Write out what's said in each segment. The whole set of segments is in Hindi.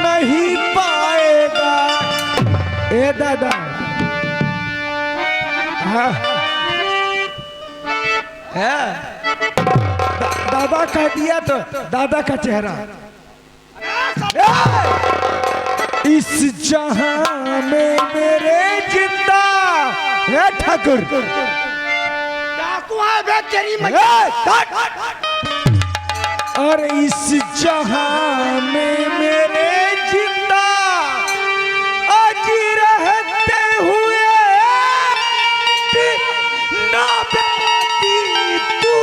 नहीं पाएगा। ए दादा, हाँ दादा कह दिया तो दादा का चेहरा। इस जहां में मेरे जिंदा है ठाकुर। डाकू है बे तेरी और इस जहां में मेरे जिंदा आज रहते हुए ना बेटी तू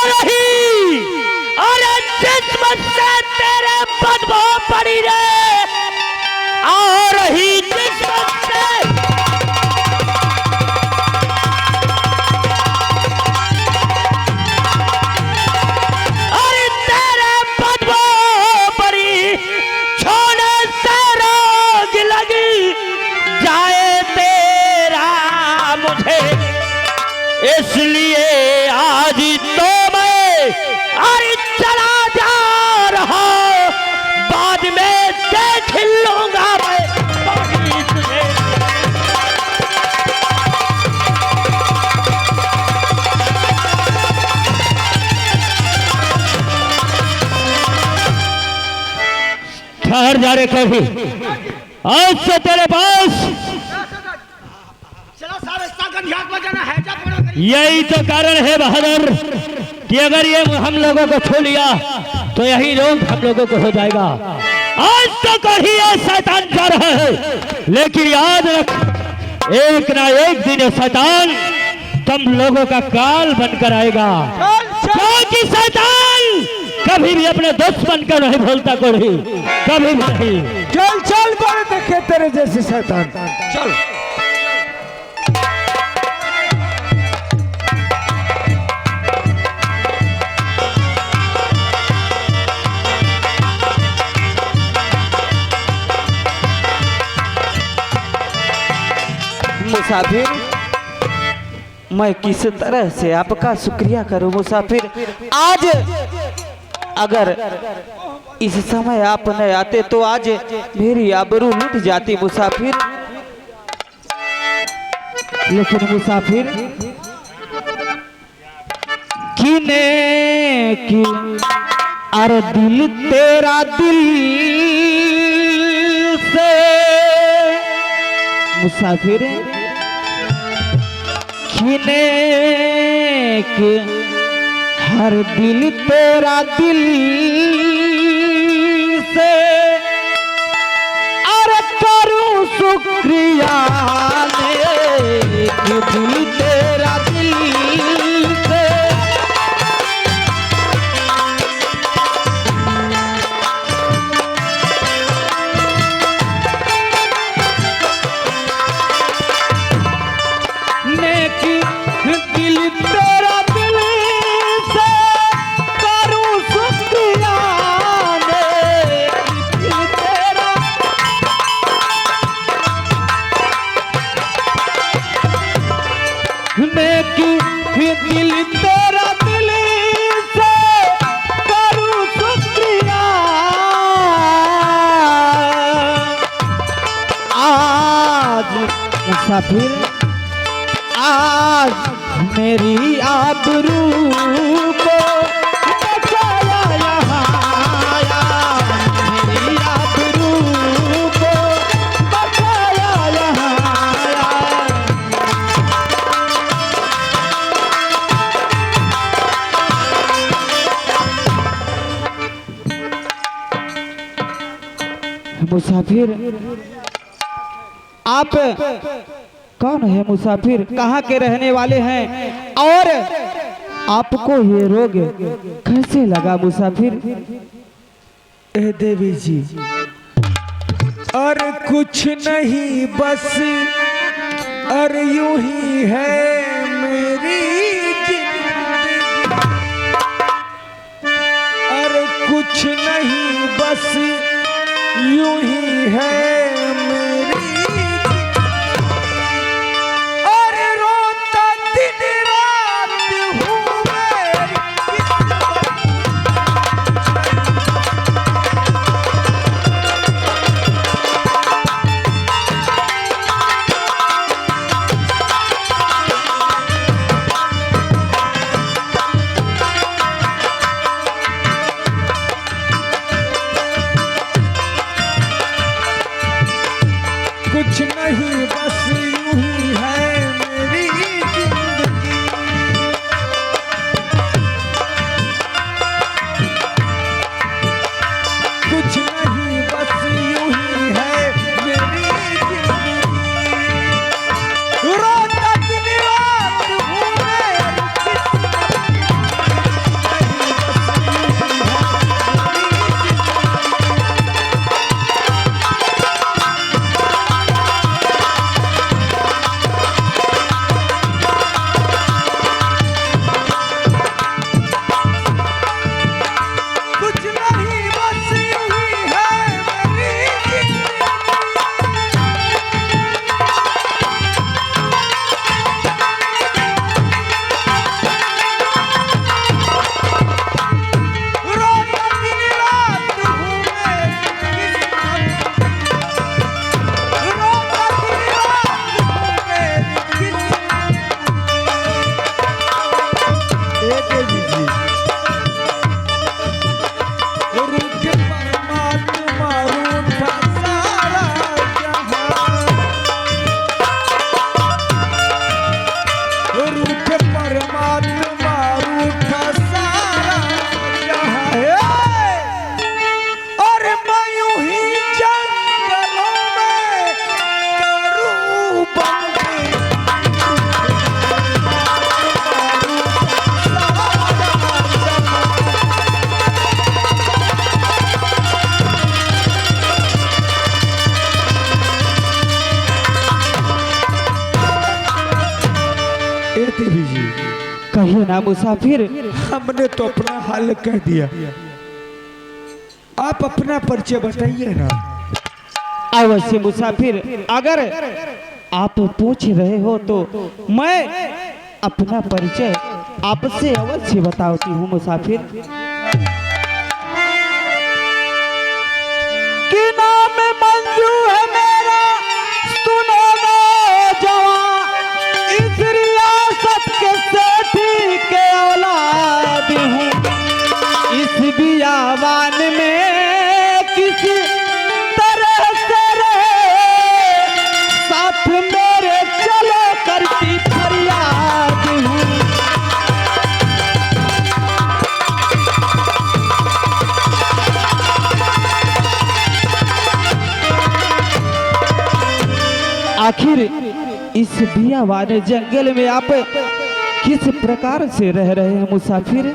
नहीं। अरे जिस्म से तेरे बदबू पड़ी रे आ रही जिस्म से। अरे तेरे बदबू पड़ी छोड़े से रोग लगी जाए तेरा मुझे। इसलिए आज तो मैं अरे चला जा रहा बाद में देख लूंगा मैं तुझे। ठहर जा रे कभी, आज से तेरे पास यही तो कारण है बहादुर कि अगर ये हम लोगों को छू लिया तो यही रोग हम लोगों को हो जाएगा। आज तो कहीं ये शैतान जा रहा है, लेकिन याद रख एक ना एक दिन ये शैतान तुम लोगों का काल बनकर आएगा। क्योंकि शैतान कभी भी अपने दुश्मन को नहीं भूलता, कोई कभी भी नहीं। चल चल बड़े देखे तेरे जैसे शैतान। चल मुसाफिर, मैं किस तरह से आपका शुक्रिया करूं मुसाफिर। आज अगर इस समय आप न आते तो आज मेरी आबरू लुट जाती मुसाफिर। लेकिन मुसाफिर किने की अरे दिल तेरा दिल से मुसाफिर किने के हर दिल तेरा दिल से अरे करूं शुक्रिया कि दिल तेरा दिल से। दिल तेरा दिल से करूं शुक्रिया दिल तेरा। दिल तेरा दिल से करूं शुक्रिया। आज मुसाफिर आज मेरी आबरू को बचाया यहाँ, मेरी आबरू को बचाया यहाँ। मुसाफिर आप कौन है मुसाफिर, कहाँ के रहने वाले हैं और आपको ये रोग कैसे लगा मुसाफिर? ए देवी जी, और कुछ नहीं बस और यूं ही है मेरी जिंदगी, और कुछ नहीं बस यूं ही है मेरी। और रोता दिन रात ए देवी जी, कहिए ना मुसाफिर। हमने तो अपना हाल कह दिया, आप अपना परिचय बताइए ना। अवश्य मुसाफिर, अगर आप पूछ रहे हो तो मैं अपना परिचय आपसे अवश्य बताती हूँ मुसाफिर। कि नाम मंजू है मेरा, सुनो नौजवान, इस रियासत के सेठी के औलाद हूँ। इस बियावान में किसी तरह से रहे साथ मेरे चलो करती फरियाद हूँ। आखिर इस बियावान जंगल में आप किस प्रकार से रह रहे हैं मुसाफिर?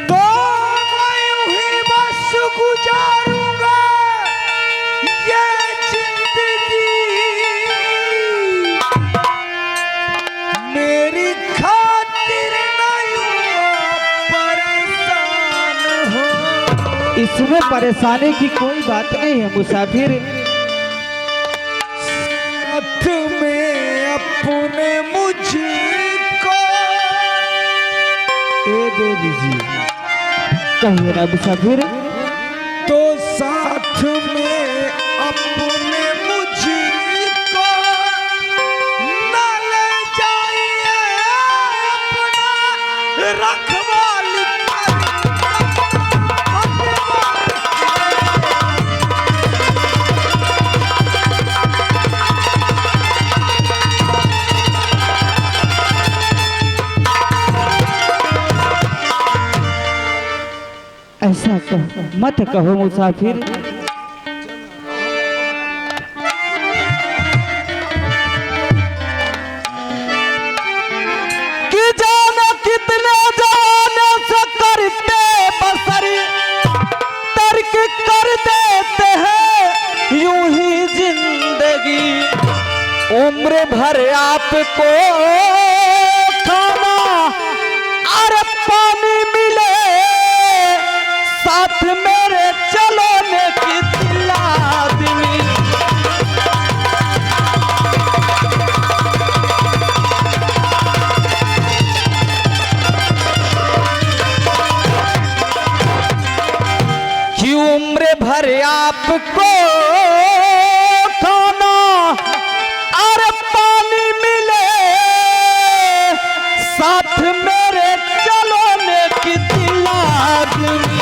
तो मैं यूं ही बस गुजारूंगा ये जिंदगी, मेरी खातिर ना यूं परेशान हो। इसमें परेशानी की कोई बात नहीं है मुसाफिर। साथ में अपने मुझको, ए देवी जी, कहिए ना मुसाफिर। तो साथ में अपने मुझको न ले जाइए, अपना रखवाली ऐसा कहो मत कहो मुसाफिर। कि जाने कितने जाने से करते बसर, तर्क कर देते हैं यूं ही जिंदगी। उम्र भर आपको खाना और पानी मिले, साथ मेरे चलो ने की दिला दिली। कि उम्र भर आपको खाना और पानी मिले, साथ मेरे चलो ने की दिला दिली।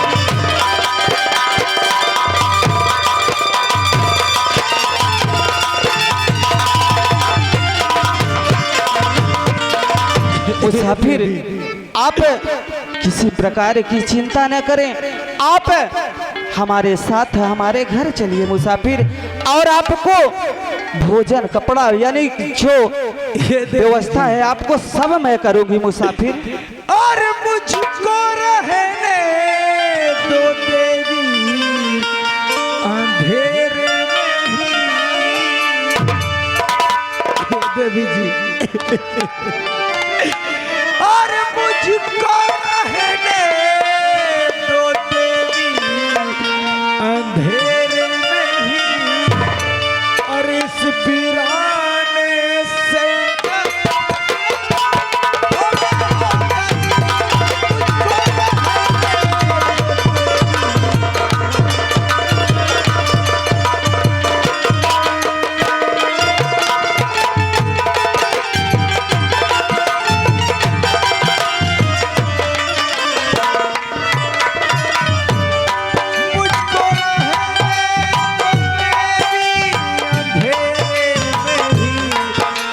मुसाफिर, आप किसी प्रकार की चिंता न करें, आप हमारे साथ हमारे घर चलिए मुसाफिर, और आपको भोजन कपड़ा यानी जो व्यवस्था है आपको सब मैं करूंगी मुसाफिर। और मुझको रहने दो देवी अंधेरे में ही। देवी जी, और मुझको रहने दो देवी अंधेरे में ही, और इस वीराने से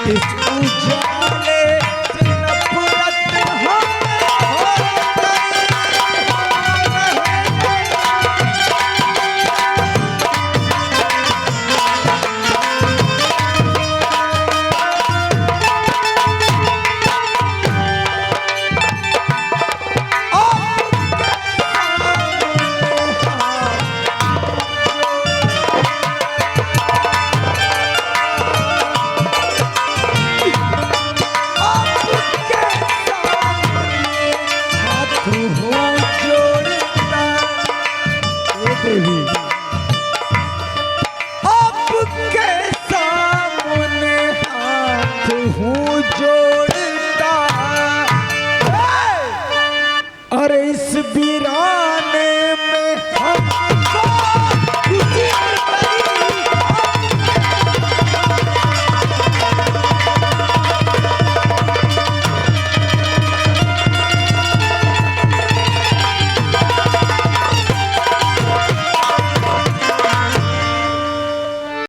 इस उजाले